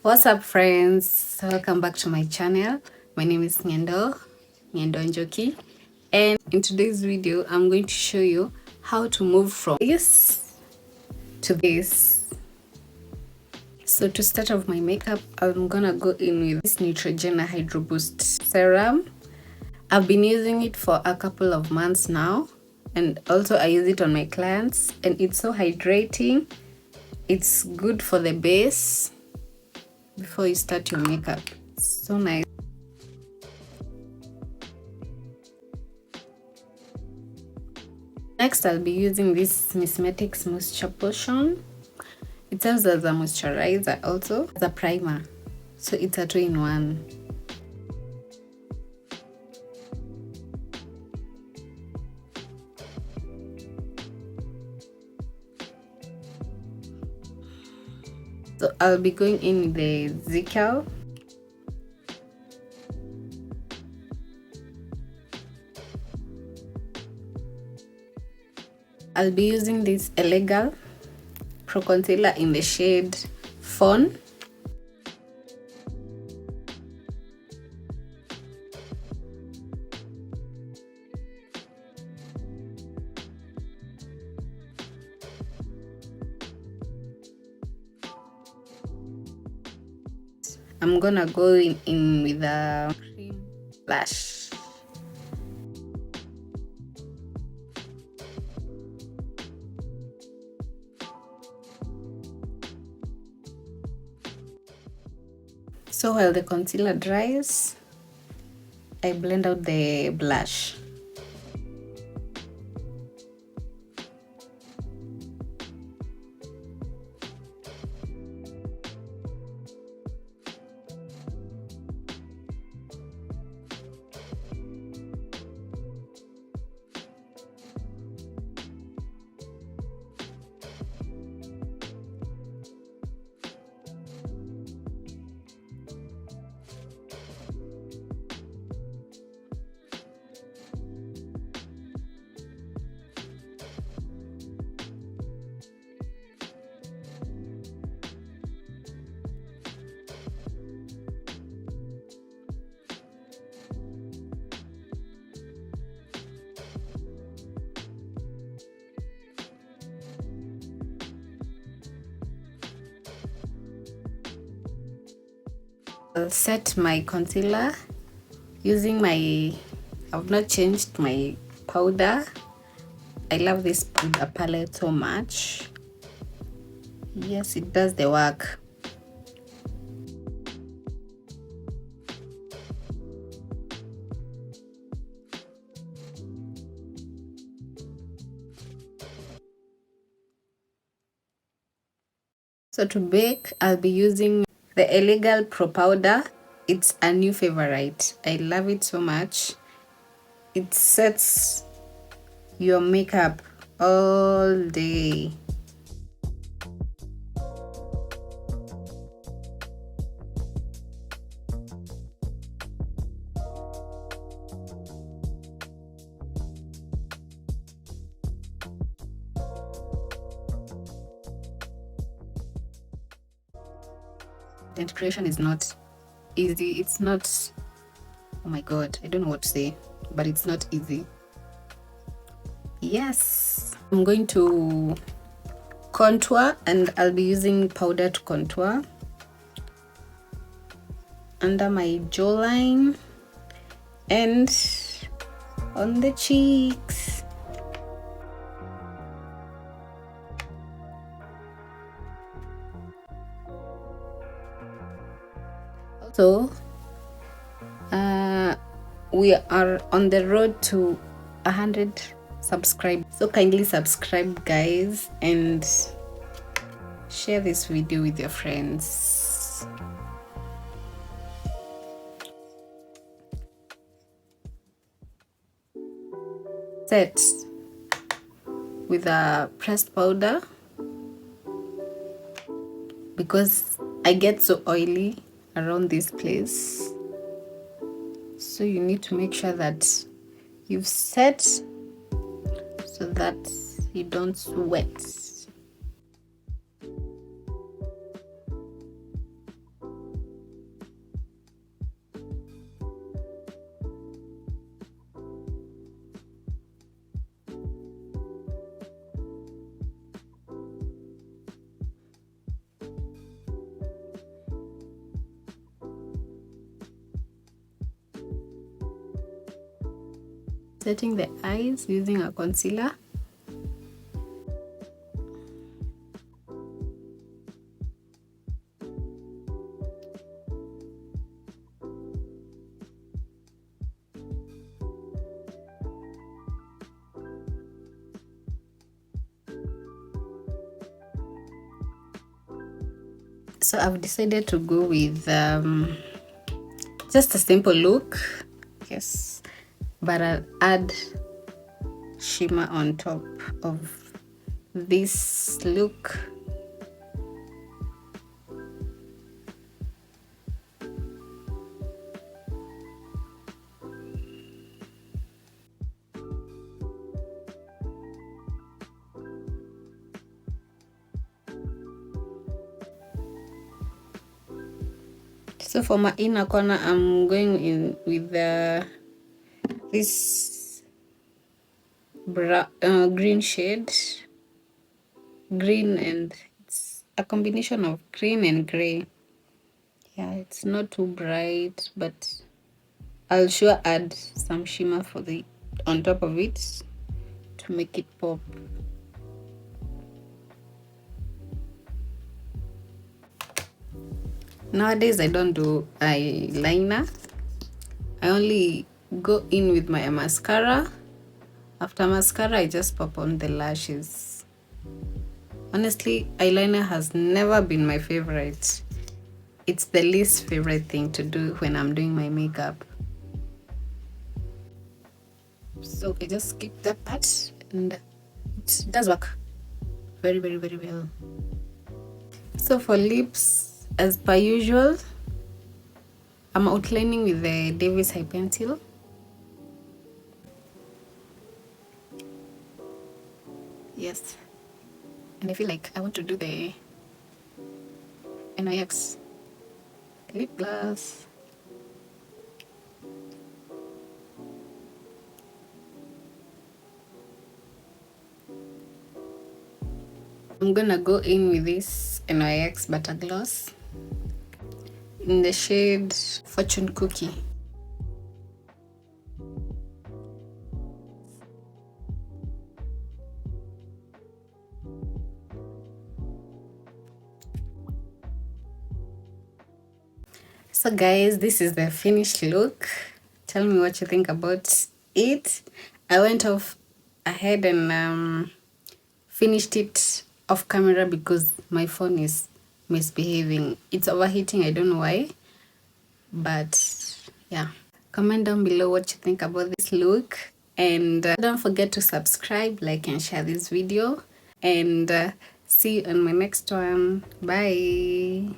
What's up, friends? Welcome back to my channel. My name is Nyendo Njoki, and in today's video I'm going to show you how to move from this to this. So to start off my makeup, I'm gonna go in with this Neutrogena Hydro Boost serum. I've been using it for a couple of months now, and also I use it on my clients, and it's so hydrating. It's good for the base before you start your makeup. So nice. Next, I'll be using this Mismetics Moisture Potion. It serves as a moisturizer, also as a primer, so it's a 2-in-1. So I'll be going in with the Zical. I'll be using this Elegal Pro Concealer in the shade Fawn. I'm gonna go in with a cream blush. So while the concealer dries, I blend out the blush. I'll set my concealer using I've not changed my powder. I love this powder palette so much. Yes, it does the work. So to bake, I'll be using the Elegal Pro Powder. It's a new favorite. I love it so much. It sets your makeup all day. Content creation is not easy. It's not, oh my god, I don't know what to say, but it's not easy. Yes, I'm going to contour, and I'll be using powder to contour under my jawline and on the cheeks. So we are on the road to 100 subscribers, so kindly subscribe, guys, and share this video with your friends. Set with a pressed powder because I get so oily around this place, so you need to make sure that you've set so that you don't sweat. setting the eyes using a concealer. So I've decided to go with just a simple look, yes, but I'll add shimmer on top of this look. So for my inner corner, I'm going in with this green shade, green, and it's a combination of green and gray. Yeah, it's not too bright, but I'll sure add some shimmer for the on top of it to make it pop. Nowadays I don't do eyeliner. I only go in with my mascara. After mascara, I just pop on the lashes. Honestly, eyeliner has never been my favorite. It's the least favorite thing to do when I'm doing my makeup. So I just skip that part, and it does work very, very, very well. So for lips, as per usual, I'm outlining with the Davis High Pencil. Yes. And I feel like I want to do the NYX lip gloss. I'm gonna go in with this NYX Butter Gloss in the shade Fortune Cookie. So guys, this is the finished look. Tell me what you think about it. I went off ahead and finished it off camera because my phone is misbehaving. It's overheating, I don't know why. But yeah, comment down below what you think about this look. And don't forget to subscribe, like, and share this video. And see you on my next one. Bye.